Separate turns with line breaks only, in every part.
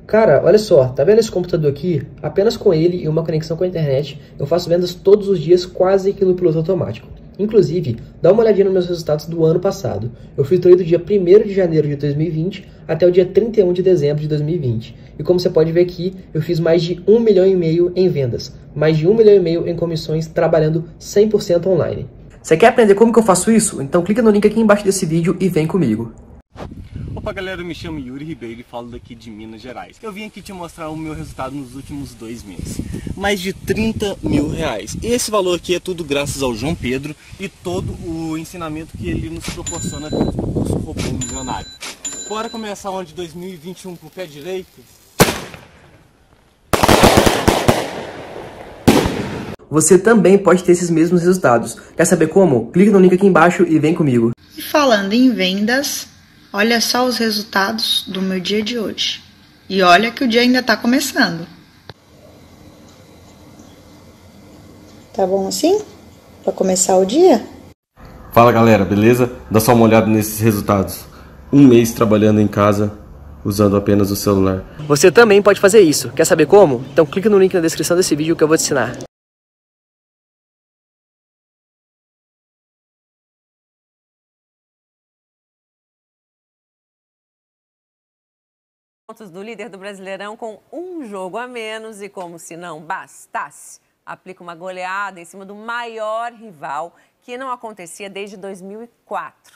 Cara, olha só, tá vendo esse computador aqui? Apenas com ele e uma conexão com a internet, eu faço vendas todos os dias quase que no piloto automático. Inclusive, dá uma olhadinha nos meus resultados do ano passado. Eu filtrei do dia 1º de janeiro de 2020 até o dia 31 de dezembro de 2020. E como você pode ver aqui, eu fiz mais de 1,5 milhão em vendas, mais de 1,5 milhão em comissões, trabalhando 100% online. Você quer aprender como que eu faço isso? Então clica no link aqui embaixo desse vídeo e vem comigo.
Opa galera, eu me chamo Yuri Ribeiro e falo daqui de Minas Gerais. Eu vim aqui te mostrar o meu resultado nos últimos 2 meses. Mais de 30 mil reais. Esse valor aqui é tudo graças ao João Pedro e todo o ensinamento que ele nos proporciona dentro do curso Robô Milionário. Bora começar o ano de 2021 com o pé direito?
Você também pode ter esses mesmos resultados. Quer saber como? Clica no link aqui embaixo e vem comigo.
E falando em vendas, olha só os resultados do meu dia de hoje. E olha que o dia ainda está começando. Tá bom assim? Para começar o dia?
Fala galera, beleza? Dá só uma olhada nesses resultados. 1 mês trabalhando em casa, usando apenas o celular.
Você também pode fazer isso. Quer saber como? Então clica no link na descrição desse vídeo que eu vou te ensinar.
Pontos do líder do Brasileirão com um jogo a menos e, como se não bastasse, aplica uma goleada em cima do maior rival que não acontecia desde 2004.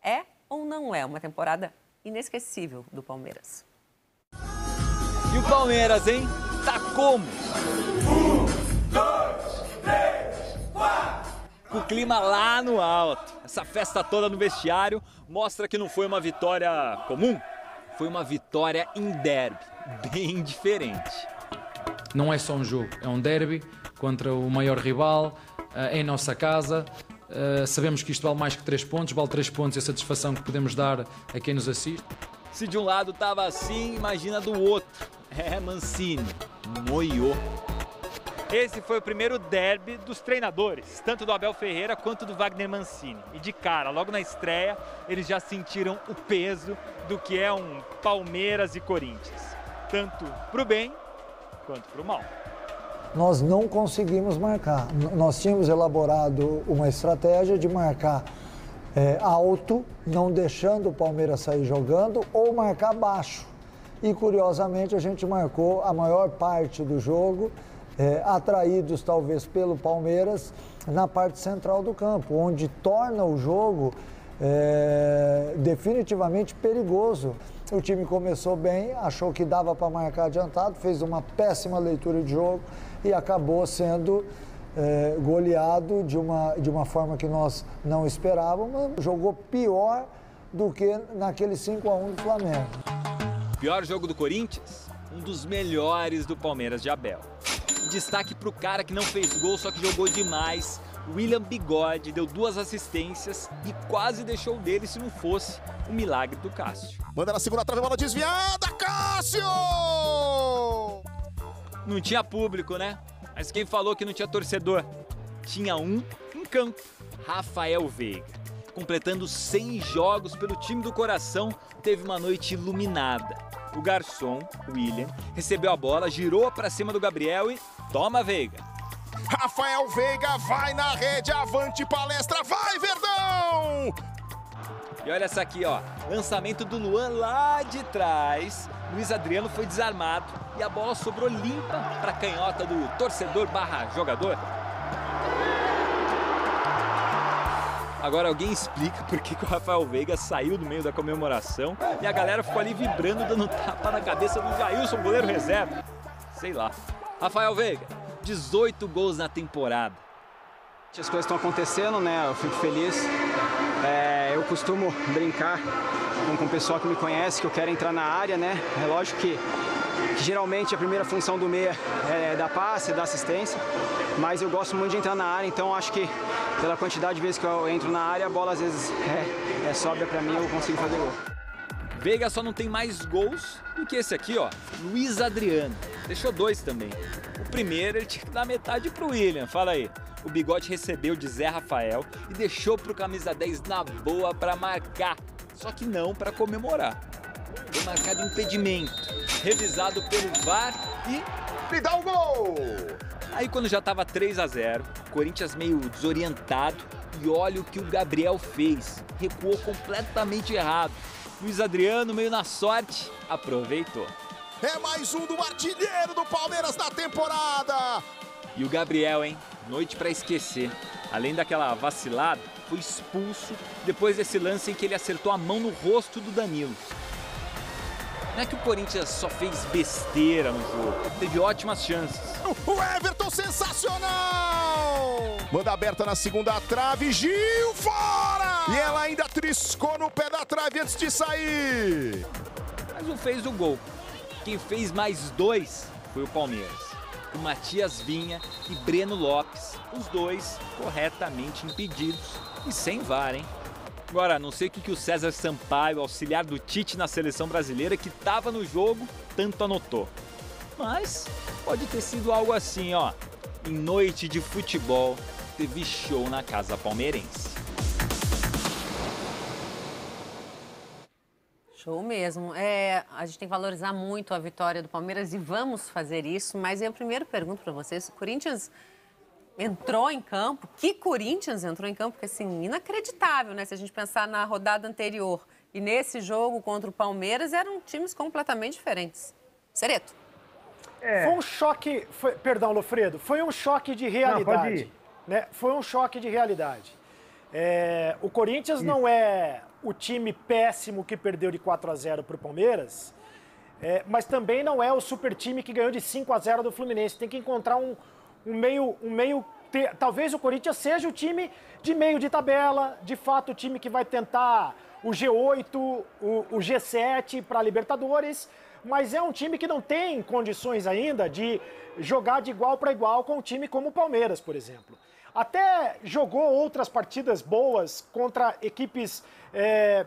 É ou não é uma temporada inesquecível do Palmeiras?
E o Palmeiras, hein? Tá como?
1, 2, 3, 4.
Com o clima lá no alto. Essa festa toda no vestiário mostra que não foi uma vitória comum. Foi uma vitória em derby, bem diferente.
Não é só um jogo, é um derby contra o maior rival, em nossa casa. Sabemos que isto vale mais que 3 pontos, vale 3 pontos e a satisfação que podemos dar a quem nos assiste.
Se de um lado estava assim, imagina do outro. É, Mancini, moiou.
Esse foi o primeiro derby dos treinadores, tanto do Abel Ferreira quanto do Wagner Mancini. E de cara, logo na estreia, eles já sentiram o peso do que é um Palmeiras e Corinthians. Tanto pro bem quanto pro mal.
Nós não conseguimos marcar. Nós tínhamos elaborado uma estratégia de marcar alto, não deixando o Palmeiras sair jogando, ou marcar baixo. E curiosamente a gente marcou a maior parte do jogo, atraídos talvez pelo Palmeiras, na parte central do campo, onde torna o jogo definitivamente perigoso. O time começou bem, achou que dava para marcar adiantado, fez uma péssima leitura de jogo e acabou sendo goleado de uma forma que nós não esperávamos. Jogou pior do que naquele 5-1 do Flamengo.
Pior jogo do Corinthians? Um dos melhores do Palmeiras de Abel. Destaque pro cara que não fez gol, só que jogou demais. William Bigode deu 2 assistências e quase deixou dele se não fosse o milagre do Cássio.
Manda na segunda trave, bola desviada, Cássio!
Não tinha público, né? Mas quem falou que não tinha torcedor? Tinha um em campo, Rafael Veiga. Completando 100 jogos pelo time do coração, teve uma noite iluminada. O garçom, William, recebeu a bola, girou para cima do Gabriel e toma Veiga.
Rafael Veiga vai na rede, avante palestra, vai Verdão!
E olha essa aqui, ó, lançamento do Luan lá de trás. Luiz Adriano foi desarmado e a bola sobrou limpa para a canhota do torcedor/jogador. Agora alguém explica por que o Rafael Veiga saiu do meio da comemoração e a galera ficou ali vibrando, dando tapa na cabeça do Jailson, goleiro reserva. Sei lá. Rafael Veiga, 18 gols na temporada.
As coisas estão acontecendo, né? Eu fico feliz. Eu costumo brincar com o pessoal que me conhece, que eu quero entrar na área, né? É lógico que geralmente a primeira função do meia é dar passe, dar assistência, mas eu gosto muito de entrar na área, então acho que pela quantidade de vezes que eu entro na área, a bola às vezes sobra pra mim e eu consigo fazer gol.
Veiga só não tem mais gols do que esse aqui, ó, Luiz Adriano. Deixou 2 também. O primeiro ele tinha que dar metade pro William, fala aí. O Bigode recebeu de Zé Rafael e deixou pro camisa 10 na boa para marcar, só que não para comemorar. Foi marcado impedimento. revisado pelo VAR
e dá o gol!
Aí quando já estava 3-0, o Corinthians meio desorientado, e olha o que o Gabriel fez. Recuou completamente errado. Luiz Adriano, meio na sorte, aproveitou.
É mais um do artilheiro do Palmeiras na temporada!
E o Gabriel, hein? Noite pra esquecer. Além daquela vacilada, foi expulso depois desse lance em que ele acertou a mão no rosto do Danilo. Não é que o Corinthians só fez besteira no jogo, teve ótimas chances.
O Everton sensacional! Manda aberta na segunda trave, Gil fora! E ela ainda triscou no pé da trave antes de sair.
Mas não fez o gol. Quem fez mais 2 foi o Palmeiras. O Matias Vinha e Breno Lopes, os dois corretamente impedidos e sem VAR, hein? Agora, não sei o que o César Sampaio, auxiliar do Tite na seleção brasileira, que estava no jogo, tanto anotou. Mas pode ter sido algo assim, ó. Em noite de futebol, teve show na casa palmeirense.
Show mesmo. A gente tem que valorizar muito a vitória do Palmeiras e vamos fazer isso. Mas eu primeiro pergunto para vocês, o Corinthians entrou em campo? Que Corinthians entrou em campo? Porque, assim, inacreditável, né? Se a gente pensar na rodada anterior e nesse jogo contra o Palmeiras, eram times completamente diferentes. Sereto.
Foi um choque... Perdão, Lofredo. Foi um choque de realidade.
Não, pode ir.
Né? Foi um choque de realidade. O Corinthians não é o time péssimo que perdeu de 4-0 para o Palmeiras, mas também não é o super time que ganhou de 5-0 do Fluminense. Tem que encontrar um meio... Talvez o Corinthians seja o time de meio de tabela, de fato o time que vai tentar o G8, o G7 para a Libertadores, mas é um time que não tem condições ainda de jogar de igual para igual com um time como o Palmeiras, por exemplo. Até jogou outras partidas boas contra equipes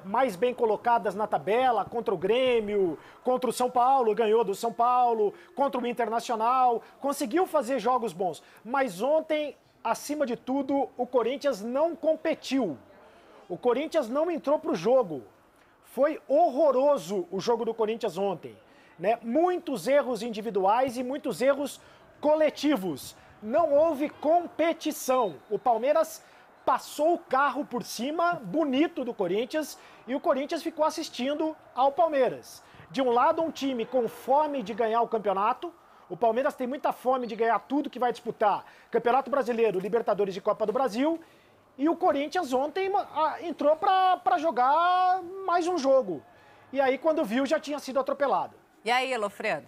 mais bem colocadas na tabela, contra o Grêmio, contra o São Paulo, ganhou do São Paulo, contra o Internacional, conseguiu fazer jogos bons. Mas ontem, acima de tudo, o Corinthians não competiu. O Corinthians não entrou para o jogo. Foi horroroso o jogo do Corinthians ontem, né? Muitos erros individuais e muitos erros coletivos. Não houve competição. O Palmeiras passou o carro por cima, bonito, do Corinthians, e o Corinthians ficou assistindo ao Palmeiras. De um lado, um time com fome de ganhar o campeonato. O Palmeiras tem muita fome de ganhar tudo que vai disputar. Campeonato Brasileiro, Libertadores e Copa do Brasil. E o Corinthians ontem entrou para jogar mais um jogo. E aí, quando viu, já tinha sido atropelado.
E aí, Lofredo?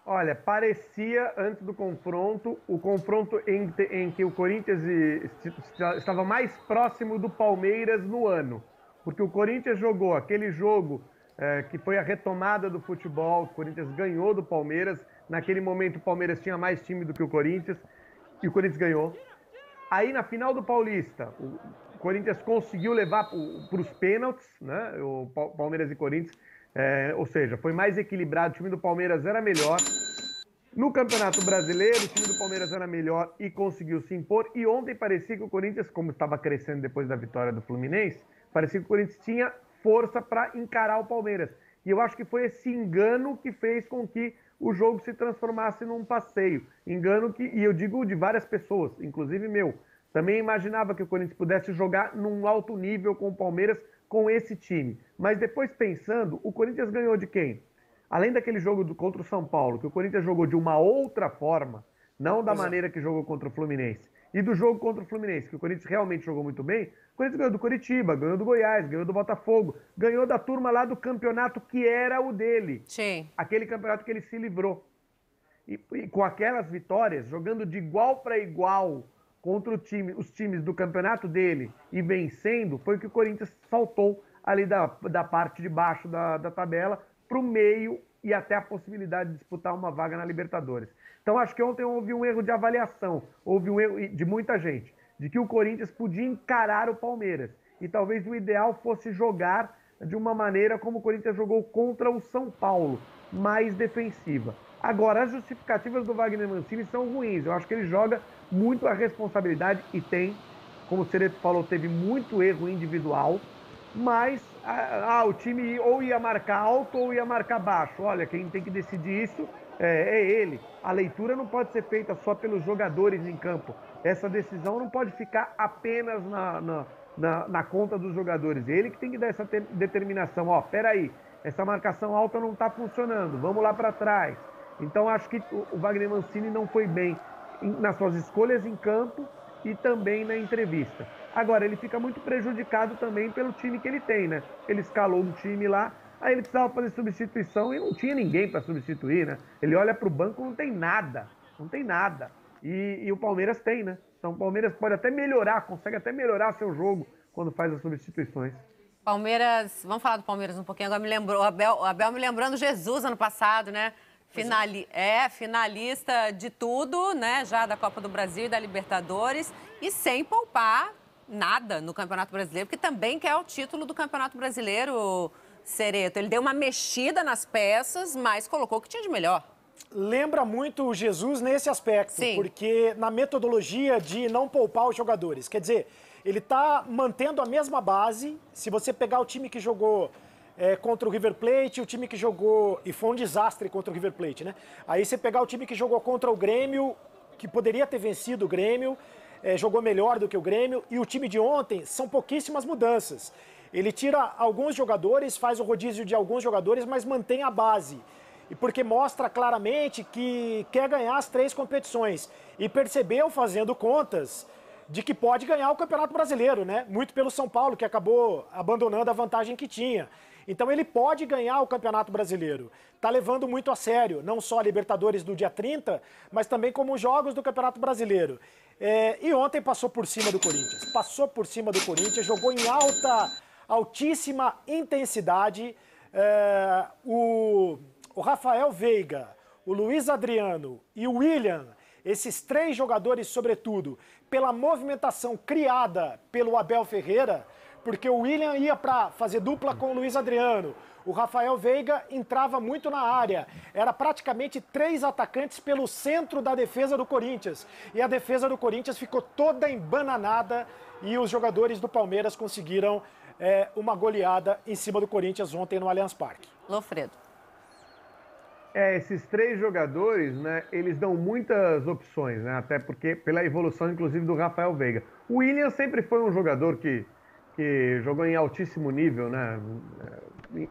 Olha, parecia, antes do confronto, o confronto em que o Corinthians estava mais próximo do Palmeiras no ano. Porque o Corinthians jogou aquele jogo que foi a retomada do futebol, o Corinthians ganhou do Palmeiras. Naquele momento o Palmeiras tinha mais time do que o Corinthians, e o Corinthians ganhou. Aí na final do Paulista, o Corinthians conseguiu levar para os pênaltis, né? O Palmeiras e Corinthians. Ou seja, foi mais equilibrado, o time do Palmeiras era melhor. No Campeonato Brasileiro, o time do Palmeiras era melhor e conseguiu se impor. E ontem parecia que o Corinthians, como estava crescendo depois da vitória do Fluminense, parecia que o Corinthians tinha força para encarar o Palmeiras. E eu acho que foi esse engano que fez com que o jogo se transformasse num passeio. Engano que, e eu digo de várias pessoas, inclusive meu, também imaginava que o Corinthians pudesse jogar num alto nível com o Palmeiras, com esse time. Mas depois pensando, o Corinthians ganhou de quem? Além daquele jogo contra o São Paulo, que o Corinthians jogou de uma outra forma, não da maneira que jogou contra o Fluminense, e do jogo contra o Fluminense, que o Corinthians realmente jogou muito bem, o Corinthians ganhou do Coritiba, ganhou do Goiás, ganhou do Botafogo, ganhou da turma lá do campeonato que era o dele.
Sim.
Aquele campeonato que ele se livrou. E com aquelas vitórias, jogando de igual para igual contra os times do campeonato dele e vencendo, foi que o Corinthians saltou ali da parte de baixo da tabela para o meio e até a possibilidade de disputar uma vaga na Libertadores. Então acho que ontem houve um erro de avaliação, houve um erro de muita gente, de que o Corinthians podia encarar o Palmeiras. E talvez o ideal fosse jogar de uma maneira como o Corinthians jogou contra o São Paulo, mais defensiva. Agora, as justificativas do Wagner Mancini são ruins. Eu acho que ele joga muito a responsabilidade e tem, como o Sereto falou, teve muito erro individual, mas o time ou ia marcar alto ou ia marcar baixo. Olha, quem tem que decidir isso é ele. A leitura não pode ser feita só pelos jogadores em campo. Essa decisão não pode ficar apenas na conta dos jogadores. Ele que tem que dar essa determinação. Ó, peraí, essa marcação alta não está funcionando, vamos lá para trás. Então acho que o Wagner Mancini não foi bem nas suas escolhas em campo e também na entrevista. Agora, ele fica muito prejudicado também pelo time que ele tem, né? Ele escalou um time lá, aí ele precisava fazer substituição e não tinha ninguém para substituir, né? Ele olha para o banco, não tem nada. E o Palmeiras tem, né? Então o Palmeiras pode até melhorar, consegue até melhorar seu jogo quando faz as substituições.
Palmeiras, vamos falar do Palmeiras um pouquinho, agora me lembrou, o Abel me lembrando Jesus ano passado, né? Finalista de tudo, né? Já da Copa do Brasil e da Libertadores, e sem poupar nada no Campeonato Brasileiro, porque também quer o título do Campeonato Brasileiro, Cereto. Ele deu uma mexida nas peças, mas colocou o que tinha de melhor.
Lembra muito o Jesus nesse aspecto,
Sim.
Porque na metodologia de não poupar os jogadores. Quer dizer, ele está mantendo a mesma base. Se você pegar o time que jogou contra o River Plate, o time que jogou, e foi um desastre contra o River Plate, né? Aí você pegar o time que jogou contra o Grêmio, que poderia ter vencido o Grêmio, jogou melhor do que o Grêmio, e o time de ontem são pouquíssimas mudanças. Ele tira alguns jogadores, faz o rodízio de alguns jogadores, mas mantém a base. E porque mostra claramente que quer ganhar as 3 competições. E percebeu, fazendo contas, de que pode ganhar o Campeonato Brasileiro, né? Muito pelo São Paulo, que acabou abandonando a vantagem que tinha. Então ele pode ganhar o Campeonato Brasileiro. Está levando muito a sério, não só a Libertadores do dia 30, mas também como os jogos do Campeonato Brasileiro. E ontem passou por cima do Corinthians. Passou por cima do Corinthians, jogou em altíssima intensidade. O Rafael Veiga, o Luiz Adriano e o William, esses 3 jogadores, sobretudo, pela movimentação criada pelo Abel Ferreira, porque o William ia para fazer dupla com o Luiz Adriano, o Rafael Veiga entrava muito na área, era praticamente 3 atacantes pelo centro da defesa do Corinthians, e a defesa do Corinthians ficou toda embananada e os jogadores do Palmeiras conseguiram uma goleada em cima do Corinthians ontem no Allianz Parque.
Lofredo.
Esses 3 jogadores, né, eles dão muitas opções, né, até porque pela evolução, inclusive, do Rafael Veiga. O William sempre foi um jogador que jogou em altíssimo nível, né,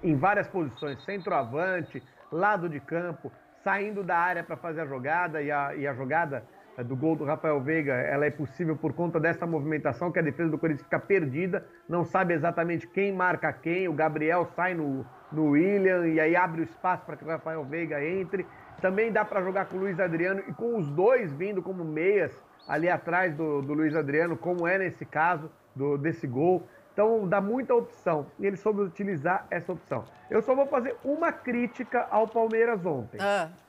em várias posições, centroavante, lado de campo, saindo da área para fazer a jogada, e a jogada do gol do Rafael Veiga, ela é possível por conta dessa movimentação, que a defesa do Corinthians fica perdida, não sabe exatamente quem marca quem, o Gabriel sai no William, e aí abre o espaço para que o Rafael Veiga entre. Também dá para jogar com o Luiz Adriano, e com os dois vindo como meias ali atrás do Luiz Adriano, como é nesse caso desse gol. Então dá muita opção, e ele soube utilizar essa opção. Eu só vou fazer uma crítica ao Palmeiras ontem,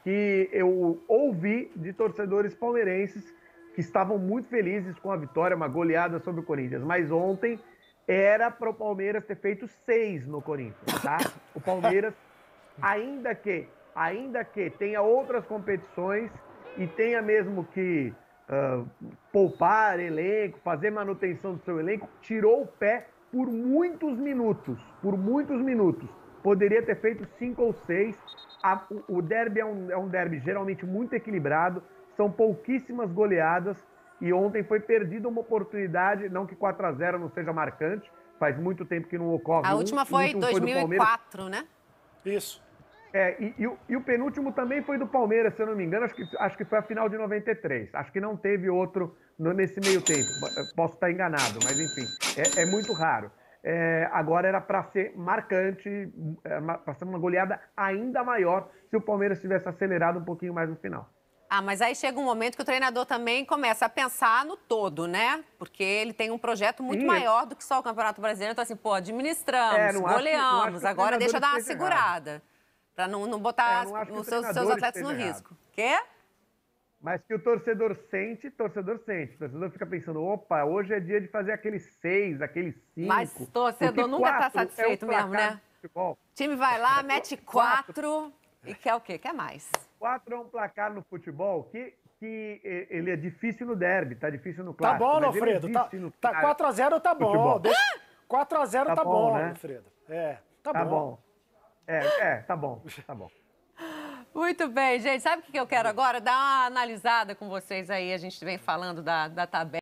que eu ouvi de torcedores palmeirenses que estavam muito felizes com a vitória, uma goleada sobre o Corinthians, mas ontem era para o Palmeiras ter feito 6 no Corinthians, tá? O Palmeiras, ainda que tenha outras competições e tenha mesmo que poupar elenco, fazer manutenção do seu elenco, tirou o pé por muitos minutos. Poderia ter feito 5 ou 6. O derby é um derby geralmente muito equilibrado, são pouquíssimas goleadas, e ontem foi perdida uma oportunidade, não que 4-0 não seja marcante, faz muito tempo que não ocorre.
A última foi em 2004, né?
Isso.
E o penúltimo também foi do Palmeiras, se eu não me engano, acho que foi a final de 93. Acho que não teve outro nesse meio tempo. Posso estar enganado, mas enfim, é muito raro. Agora era para ser marcante, para ser uma goleada ainda maior se o Palmeiras tivesse acelerado um pouquinho mais no final.
Mas aí chega um momento que o treinador também começa a pensar no todo, né? Porque ele tem um projeto muito maior do que só o Campeonato Brasileiro. Então, assim, administramos, goleamos, agora deixa eu dar uma segurada. Para não botar os seus atletas no risco. Quê?
Mas que o torcedor sente. O torcedor fica pensando, opa, hoje é dia de fazer aqueles 6, aqueles 5.
Mas o torcedor nunca está satisfeito mesmo, né? O time vai lá, mete 4 e quer o quê? Quer mais.
4 é um placar no futebol que ele é difícil no derby, tá difícil no clássico.
Tá bom, Alfredo. 4-0 tá bom. 4-0 tá bom,
né?
Alfredo. Tá bom.
Tá bom.
Muito bem, gente. Sabe o que eu quero agora? Dar uma analisada com vocês aí. A gente vem falando da tabela.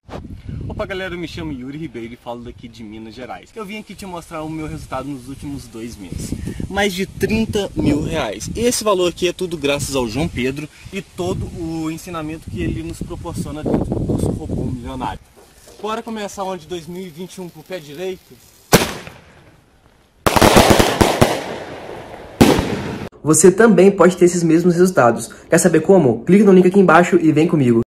Opa, galera, eu me chamo Yuri Ribeiro e falo daqui de Minas Gerais. Eu vim aqui te mostrar o meu resultado nos últimos 2 meses. Mais de 30 mil reais. Esse valor aqui é tudo graças ao João Pedro e todo o ensinamento que ele nos proporciona dentro do curso Robô Milionário. Bora começar o ano de 2021 com o pé direito?
Você também pode ter esses mesmos resultados. Quer saber como? Clique no link aqui embaixo e vem comigo.